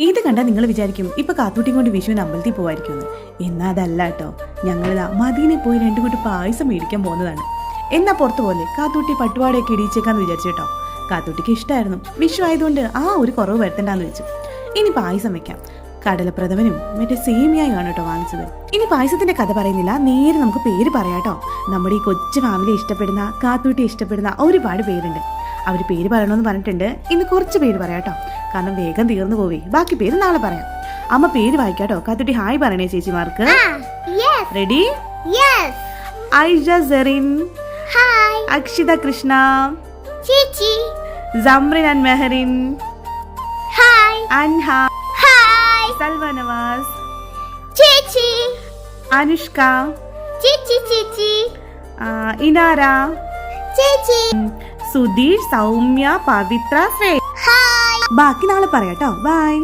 ഇത് കണ്ടാൽ നിങ്ങൾ വിചാരിക്കും ഇപ്പൊ കാത്തൂട്ടി കൊണ്ട് വിഷുവിന് അമ്പലത്തിൽ പോവായിരിക്കുമെന്ന്. എന്നാ അതല്ല കേട്ടോ, ഞങ്ങളിതാ മദീനെ പോയി 2 കൂട്ടി പായസം മേടിക്കാൻ പോകുന്നതാണ്. എന്നാ പുറത്തു പോലെ കാത്തൂട്ടി പട്ടുപാടയൊക്കെ ഇടിയിച്ചേക്കാന്ന് വിചാരിച്ചു കേട്ടോ. കാത്തൂട്ടിക്ക് ഇഷ്ടമായിരുന്നു, വിഷു ആയതുകൊണ്ട് ആ ഒരു കുറവ് വരുത്തണ്ടെന്ന് വെച്ചു. ഇനി പായസം വെക്കാം. കടലപ്രഥമനും മറ്റേ സേമിയായും ആണ് കേട്ടോ വാങ്ങിച്ചത്. ഇനി പായസത്തിന്റെ കഥ പറയുന്നില്ല, നേരെ നമുക്ക് പേര് പറയാട്ടോ. നമ്മുടെ ഈ കൊച്ചു ഫാമിലി ഇഷ്ടപ്പെടുന്ന, കാത്തൂട്ടി ഇഷ്ടപ്പെടുന്ന ഒരുപാട് പേരുണ്ട്. അവർ പേര് പറയണമെന്ന് പറഞ്ഞിട്ടുണ്ട്. ഇന്ന് കുറച്ച് പേര് പറയാട്ടോ, കാരണം വേഗം തീർന്നു പോവേ. ബാക്കി പേര് നാളെ പറയാം. അമ്മ പേര് വായിക്കാട്ടോ. കാത്തൂട്ടി ഹായ് പറയണേ ചേച്ചിമാർക്ക്. റെഡി? ഐജ സെറിൻ, അക്ഷിത കൃഷ്ണ, ചേച്ചി സമ്രിൻ ആൻഡ് മെഹറിൻ, ഹായ് അൻഹ, ഹായ് സൽവ നവാസ്, ചേച്ചി അനുഷ്ക, ചേച്ചി ചേച്ചി ഇനാര, ചേച്ചി സുധീർ, സൗമ്യ, പവിത്ര, ഫേ. ഹായ്. ബാക്കി നാളെ പറയാട്ടോ. ബൈ.